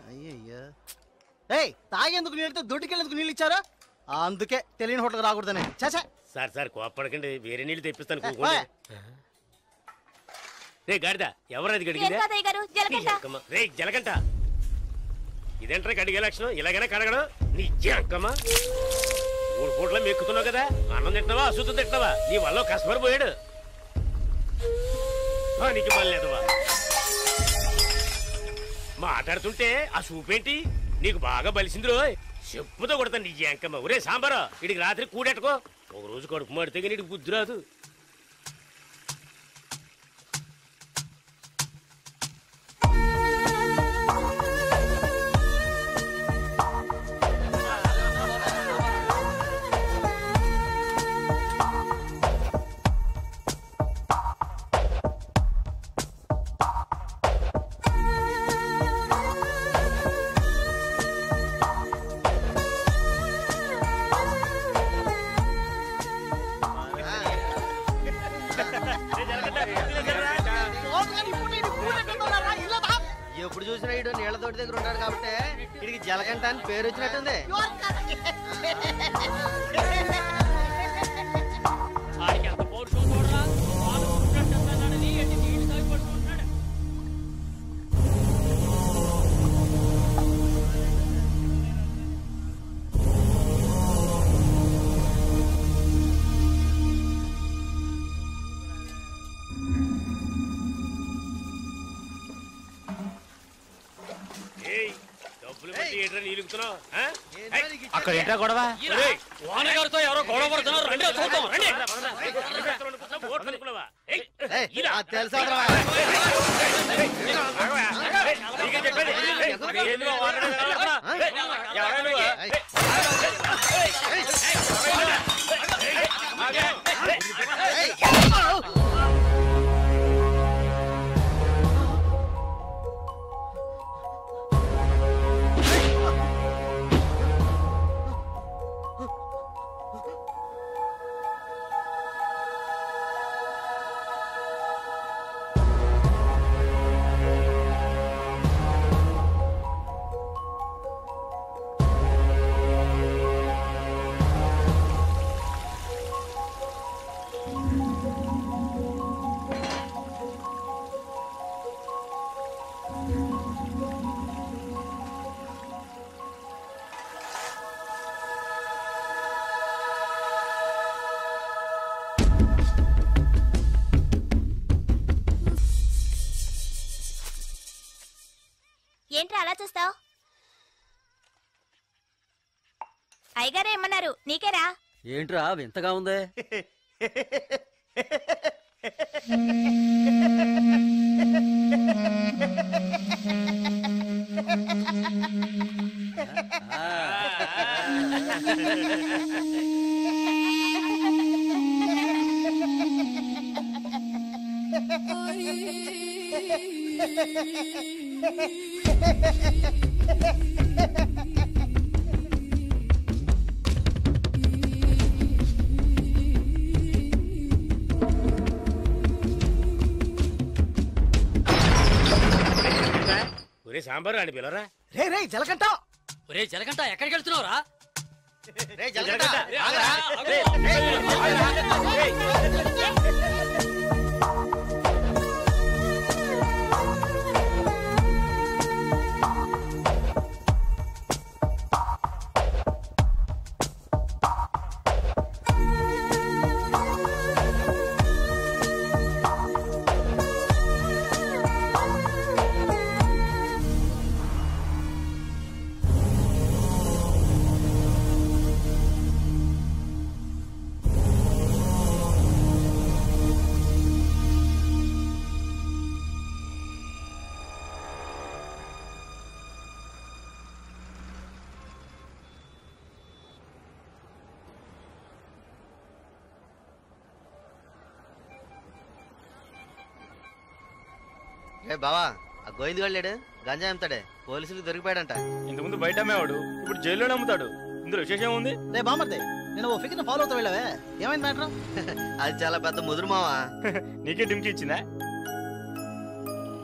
అయ్యయ్యా తాగేందుకు నీళ్ళతో దొడ్డికెళ్ళేందుకు నీళ్ళు ఇచ్చారా? అందుకే తెలియని హోటల్కి రాకూడదని. చాచా సార్ సార్ కోప్పడకండి, వేరే నీళ్ళు తెప్పిస్తాను. రే గాడిద, ఎవరది గడిగిందా? రే జలగంట, ఇదేంట్రా గడిగే లక్షణం? ఇలాగైనా కడగడం నీ అక్కమ్మా. 3 పూట్ల మెక్కుతున్నావు కదా, అన్నం తింటున్నావా అశుద్ధం తింటున్నావా? నీ వల్ల కస్టమర్ పోయాడు. నీకు మళ్ళీదవా మాట్లాడుతుంటే ఆ చూపేంటి? నీకు బాగా బలిసింది రో, చెప్పుతో కొడతాను నీ అంకమ్మ. ఒరే సాంబారా, ఇడికి రాత్రి కూడెట్టుకో. ఒక రోజు కడుపు మాడితే కానీ ఇడికి బుద్ధి రాదు. ఎప్పుడు చూసినా ఇడు నీళ్ల తోటి దగ్గర ఉన్నాడు కాబట్టి ఇడికి జలగంట అని పేరు వచ్చినట్టుంది. అక్కడ ఏంటా గొడవ? ఓనగారితో ఎవరో గొడవ పడుతున్నారు. రండి చూద్దాం. ఏంట్రా అలా చూస్తావు? అయ్యగారు ఏమన్నారు? నీకేరా? ఏంట్రా వింతగా ఉందే? ఒరే సాంబారు అని పిలవరా. రే రే జలగంట, ఒరే జలగంట ఎక్కడికి వెళ్తున్నావురా? రే జలగంట రే బావా, ఆ గోవింద్ వెళ్ళాడు, గంజా అమ్ముతాడే, పోలీసులకు దొరికిపోయాడంట. ఇంతకుముందు బయట అమ్మేవాడు, ఇప్పుడు జైల్లోనే అమ్ముతాడు. ఇందులో విశేషం ఉంది? రే బామర్దే, నేను ఓ ఫిగర్ ఫాలో అవుతా వెళ్ళావే, ఏమైంది మ్యాటర్? అది చాలా పెద్ద ముదురు మావా. నీకే డుమ్కి ఇచ్చిందా?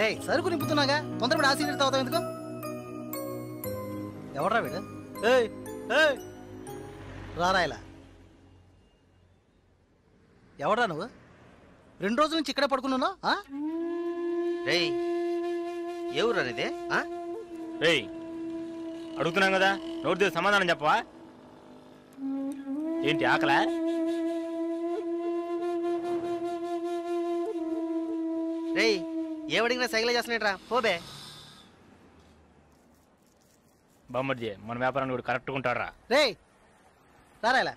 రే సరుకు నింపుతున్నాగా, తొందరపడి ఆ సీనియర్ తాగుతావు ఎందుకు? ఎవడ్రా వీడు? ఏయ్ ఏయ్ రారా ఇలా. ఎవడ్రా నువ్వు? 2 రోజుల నుంచి ఇక్కడే పడుకున్నావు. రేయ్ ఏ ఊరు అనేది? రేయ్ అడుగుతున్నాం కదా, నోటి దగ్గర సమాధానం చెప్పవా? ఏంటి ఆకలా? రేయ్ ఏమడిగినా సైకిల్ చేస్తున్నాట్రా, పోబే. బొమ్మడి మన వ్యాపారాన్ని కూడా కరెక్ట్గా ఉంటాడు రా. రేయ్ రారా ఇలా.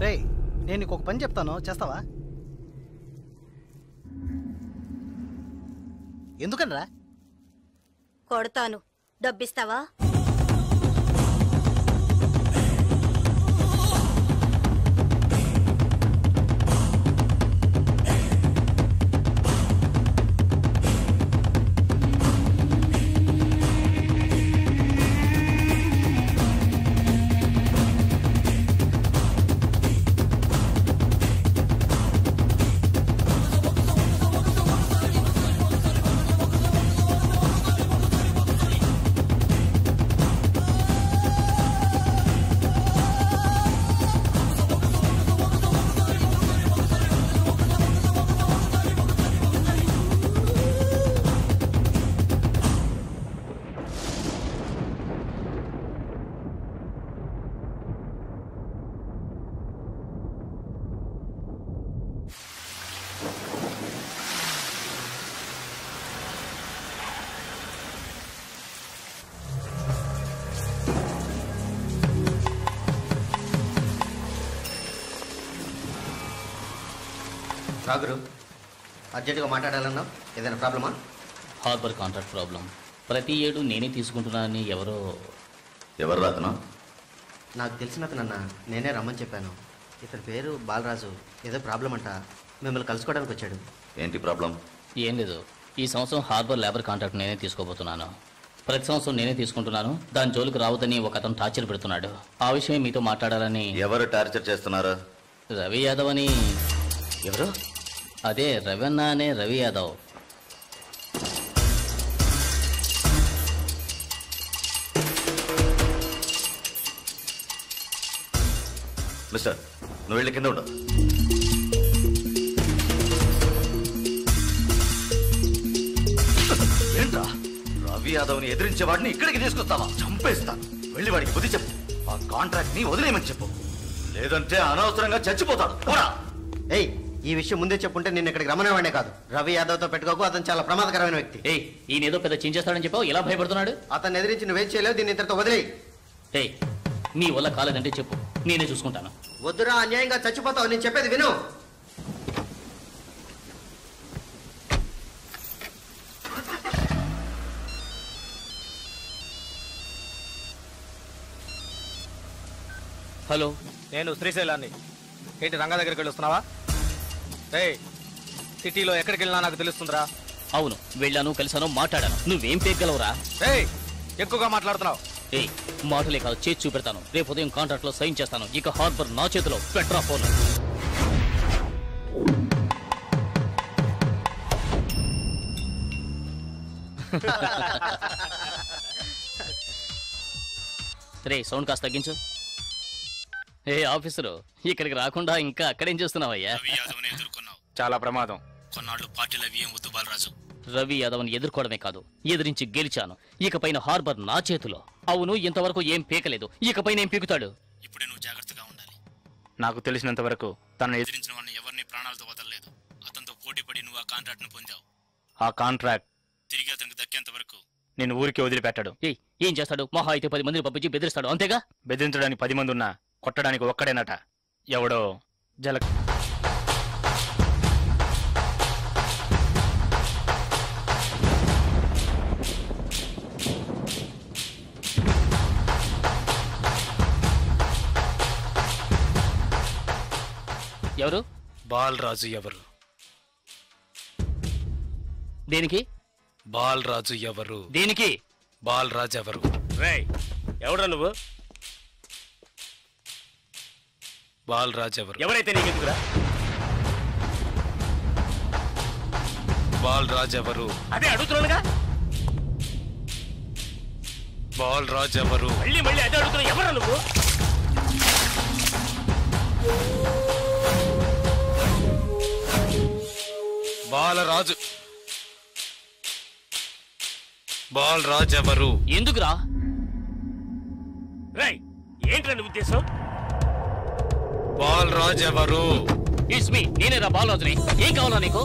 రేయ్ నేను నీకు ఒక పని చెప్తాను, చేస్తావా? ఎందుకనరా? కొడతాను, డబ్బిస్తావా? రాగురు అర్జెంటుగా మాట్లాడాలన్నావు, ఏదైనా ప్రాబ్లమా? Harbour contract problem. ప్రతి ఏడు నేనే తీసుకుంటున్నానని ఎవరు రాతను? నాకు తెలిసిన అతనన్న, నేనే రమ్మని చెప్పాను. ఇతని పేరు బాలరాజు. ఏదో ప్రాబ్లం అంట, మిమ్మల్ని కలుసుకోవడానికి వచ్చాడు. ఏంటి ప్రాబ్లం? ఏం లేదు, ఈ సంవత్సరం హార్బర్ లేబర్ కాంట్రాక్ట్ నేనే తీసుకోబోతున్నాను. ప్రతి సంవత్సరం నేనే తీసుకుంటున్నాను. దాని జోలికి రావద్దని ఒక అతను టార్చర్ పెడుతున్నాడు. ఆ విషయం మీతో మాట్లాడాలని. ఎవరు టార్చర్ చేస్తున్నారు? రవి యాదవ్ అని. ఎవరు? అదే రవణ అనే రవి యాదవ్. మిస్టర్, నువ్వు వెళ్ళి కింద ఉండవు. ఏంట్రా, రవి యాదవ్ని ఎదిరించే వాడిని ఇక్కడికి తీసుకొస్తావా? చంపేస్తాను. వెళ్ళి వాడికి బుద్ధి చెప్పు. ఆ కాంట్రాక్ట్ ని వదిలేయమని చెప్పు, లేదంటే అనవసరంగా చచ్చిపోతాడు. ఏయ్ ఈ విషయం ముందే చెప్పుంటే నేను ఇక్కడికి రమ్మనేవాడే కాదు. రవి యాదవ్తో పెట్టుకోకు, అతను చాలా ప్రమాదకరమైన వ్యక్తి. ఏయ్ ఈయన ఏదో పెద్ద చించేస్తాడని చెప్పావు, ఎలా భయపడుతున్నాడు? అతను ఎదిరించి నువ్వేం చేయలేవు, దీన్ని ఇతరుతో వదిలేయి. ఏయ్ నీ వల్ల కాలేదంటే చెప్పు, నేనే చూసుకుంటాను. వద్దురా, అన్యాయంగా చచ్చిపోతావు. నేను చెప్పేది విను. హలో, నేను శ్రీశైలాన్ని. ఏంటి రంగా దగ్గరికి వెళ్ళొస్తున్నావా? రేయ్ సిటీలో ఎక్కడికి వెళ్ళినా నాకు తెలుస్తుందిరా. అవును వెళ్ళాను, కలిసాను, మాట్లాడాను. నువ్వేం పేగలవురా? రేయ్ ఎక్కువగా మాట్లాడుతున్నావు. ఏయ్ మాటలే కాదు, చేసి చూపెడతాను. రేపు ఉదయం కాంట్రాక్ట్ లో సైన్ చేస్తాను. ఇక హార్బర్ నా చేతిలో. Petra phone. రే సౌండ్ కాస్త తగ్గించు. ఏ ఆఫీసరు, ఇక్కడికి రాకుండా ఇంకా అక్కడేం చేస్తున్నావయ్యా? చాలా ప్రమాదం. కొన్నాళ్ళు పార్టీలు అవి ఏం వద్దు బాలరాజు. రవి యాదవ్ని ఎదుర్కోవడమే కాదు, ఎదిరించి గెలిచాను. ఇకపైన హార్బర్ నా చేతిలో. అవును, ఇంతవరకు ఏం పీకలేదు, ఇకపైన ఏం పీకుతాడు? ఇప్పుడే నువ్వు జాగ్రత్తగా ఉండాలి. నాకు తెలిసినంత వరకు తనను ఎదిరించిన వాడిని ఎవరిని ప్రాణాలతో వదలలేదు. అతనితో పోటీ పడి నువ్వు ఆ కాంట్రాక్ట్ ను పొందావు. ఆ కాంట్రాక్ట్ తిరిగి అతనికి దక్కేంత వరకు నేను ఊరికి వదిలిపెట్టాడు. ఏం చేస్తాడు? మహా అయితే 10 మందిని పంపించి బెదిరిస్తాడు, అంతేగా? బెదిరించడానికి 10 మంది ఉన్నా కొట్టడానికి ఒక్కడేనట. ఎవడో జల ఎవరు? బాలరాజు ఎవరు? దేనికి? బాలరాజు ఎవరు? దేనికి? బాలరాజు ఎవరు? రేయ్ ఎవడ్రా నువ్వు? బాలరాజు ఎవరు? ఎవరైతే నీకెందుకురా? బాలరాజ్ ఎవరు? అదే అడుగుతున్నానుగా. బాలరాజ్ ఎవరు? మళ్ళీ మళ్ళీ అదే అడుగుతున్నా. ఎవరా నువ్వు? బాలరాజు. బాలరాజ్ ఎవరు? ఎందుకురా? రై ఏంట్రా నీ ఉద్దేశం? బాలరాజ్ ఎవరు? ఇట్స్ మీ, నేనేరా బాలరాజుని. ఏం కావాలా నీకు?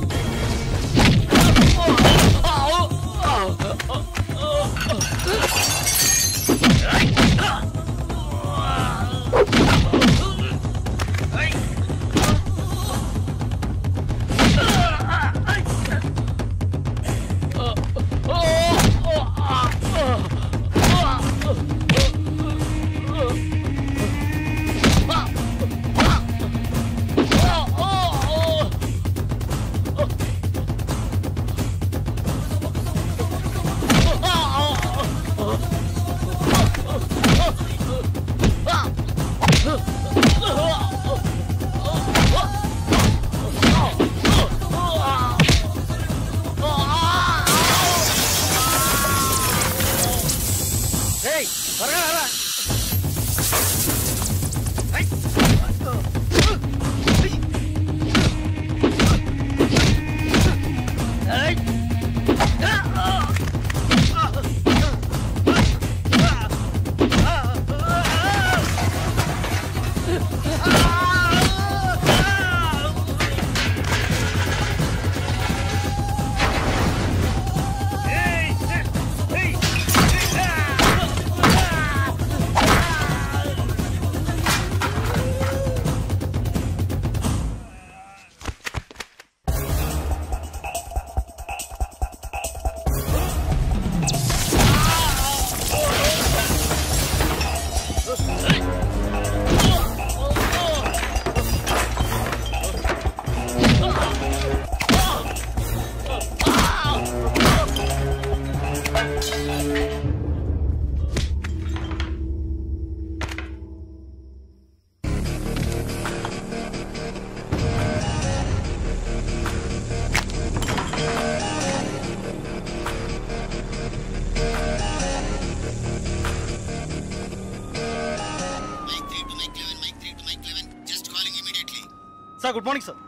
Sir good morning sir.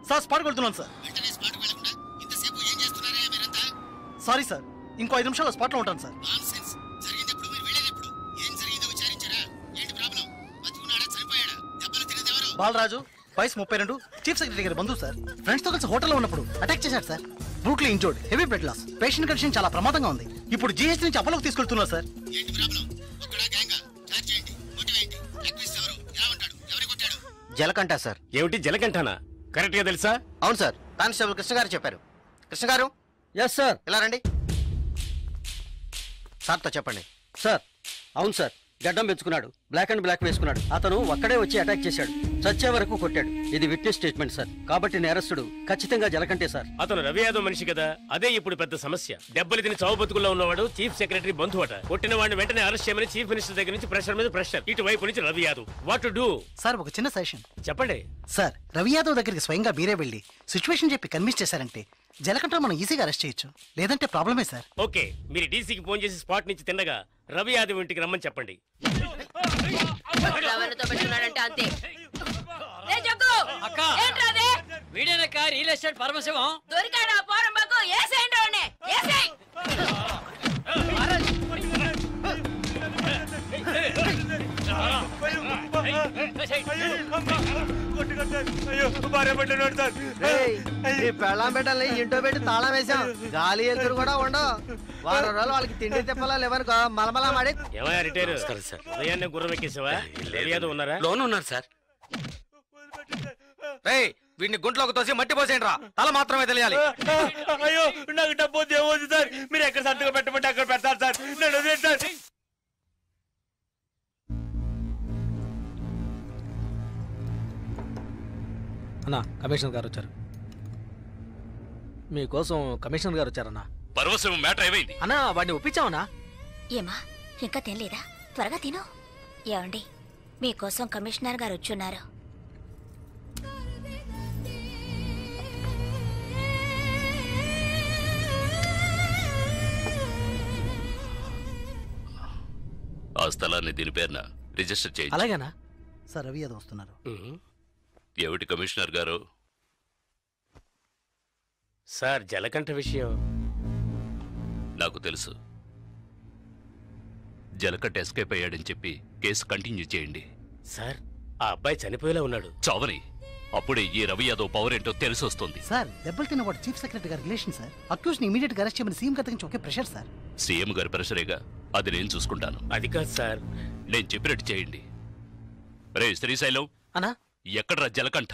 Sir స్పాట్కి వెళ్తున్నాను సార్. సారీ సార్, ఇంకో 5 నిమిషాల్లో స్పాట్లో ఉంటాను సార్. బాలరాజు వయసు 32, చీఫ్ సెక్రటరీ గారి బంధువు సార్. ఫ్రెండ్స్ తో కలిసి హోటల్లో ఉన్నప్పుడు అటాక్ చేశారు sir. Brutally injured, heavy blood loss. Patient condition చాలా ప్రమాదంగా ఉంది. ఇప్పుడు జీహెచ్ నుంచి అపోలోకి తీసుకెళ్తున్నారు సార్. జలకంట సార్. ఏమిటి జలకంఠనా? కరెక్ట్ గా తెలుసా? అవును సార్, కానిస్టేబుల్ కృష్ణ గారు చెప్పారు. కృష్ణ గారు. Yes sir. ఇలా రండి. సార్తో చెప్పండి. సార్ అవును సార్, గడ్డం పెంచుకున్నాడు, బ్లాక్ అండ్ బ్లాక్ వేసుకున్నాడు. అతను ఒక్కడే వచ్చి అటాక్ చేశాడు, చచ్చే వరకు కొట్టాడు. ఇది విట్నెస్ స్టేట్మెంట్ సార్. కాబట్టి నేరస్తుడు ఖచ్చితంగా జలకంటే సార్. అతను రవి యాదవ్ మనిషి కదా, అదే ఇప్పుడు పెద్ద సమస్య. దెబ్బలు తిని చావు బతుకుల్లో ఉన్నవాడు చీఫ్ సెక్రటరీ బంధువు అట. కొట్టిన వాడిని వెంటనే అరెస్ట్ చేయమని చీఫ్ మినిస్టర్ దగ్గర నుంచి ప్రెషర్ మీద ప్రెషర్. ఇటువైపు నుంచి Ravi Yadav. What to do? Sir ఒక చిన్న సజెషన్ చెప్పండి. సార్ రవి యాదవ్ దగ్గరికి స్వయంగా మీరే వెళ్ళి సిచ్యువేషన్ చెప్పి కన్విన్స్ చేశారంటే జలకంట మనం ఈజీగా అరెస్ట్ చేయొచ్చు. లేదంటే ప్రాబ్లమే సార్. ఓకే, మీరు డీసీకి ఫోన్ చేసి స్పాట్ నుంచి తిన్నగా రవి యాదవ్ ఇంటికి రమ్మని చెప్పండి. అంతే. వీడేనక్క రియల్ ఎస్టేట్ పరమశివం. దొరికాడా పోరంబాకు? ఏసేయండి వాడిని, ఏసేయ్. పెళ్ళాం పెట్టాలి, ఇంటో పెట్టి తాళం వేసాం. గాలి ఎదురు కూడా ఉండవు. వారం రోజులు వాళ్ళకి తిండి తిప్పలా లేవనుకో మలమలా మాడి. ఏమయ్యా రిటైర్ సార్, ఉదయాన్నే గుర్రం ఎక్కేసావా? రవి యాదవ్ ఉన్నారా? లోన్ ఉన్నారు సార్. వీడిని గుంట్లోకి తోసి మట్టి పోసేయండి రా, తల మాత్రమే తెలియాలి. అయ్యో నాకు డబ్బు ఏమవుతుంది సార్? మీరు ఎక్కడ సంతకం పెట్టమంటే అక్కడ పెడతారు సార్. నేను సార్. అన్నా కమిషనర్ గారు వచ్చారు. మీకోసం కమిషనర్ గారు వచ్చారన్నా. పరవశం మ్యాటర్ ఏమైంది అన్నా? వాడిని ఒప్పించావనా? ఏమా ఇంకా తినలేదా? త్వరగా తిను. ఏమండి, మీకోసం కమిషనర్ గారు వచ్చున్నారు. ఆ స్థలాన్ని దీని పేరున రిజిస్టర్ చేయండి. అలాగేనా? సార్ రవి యాదవ్ వస్తున్నారు. ఏమిటి కమిషనర్ గారు? సార్ జలకంఠ విషయం నాకు తెలుసు. జలకట్ట ఎస్కేప్ అయ్యాడని చెప్పి కేసు కంటిన్యూ చేయండి. సార్ ఆ అబ్బాయి చనిపోయేలా ఉన్నాడు. చావని అప్పుడే ఈ రవి యాదవ్ పవర్ ఏంటో తెలిసి వస్తుంది. సార్ దెబ్బలు తిన్న వాడు చీఫ్ సెక్రటరీ గారి రిలేషన్ సార్. అక్యూజ్ ని ఇమీడియట్ గా అరెస్ట్ చేయమని సీఎం గారి నుంచి ఒకే ప్రెషర్ సార్. సీఎం గారి ప్రెషరేగా, అది నేను చూసుకుంటాను. అది కాదు సార్, నేను చెప్పినట్టు చేయండి. రే శ్రీశైలం అన్నా, ఎక్కడ్రా జలకంఠ?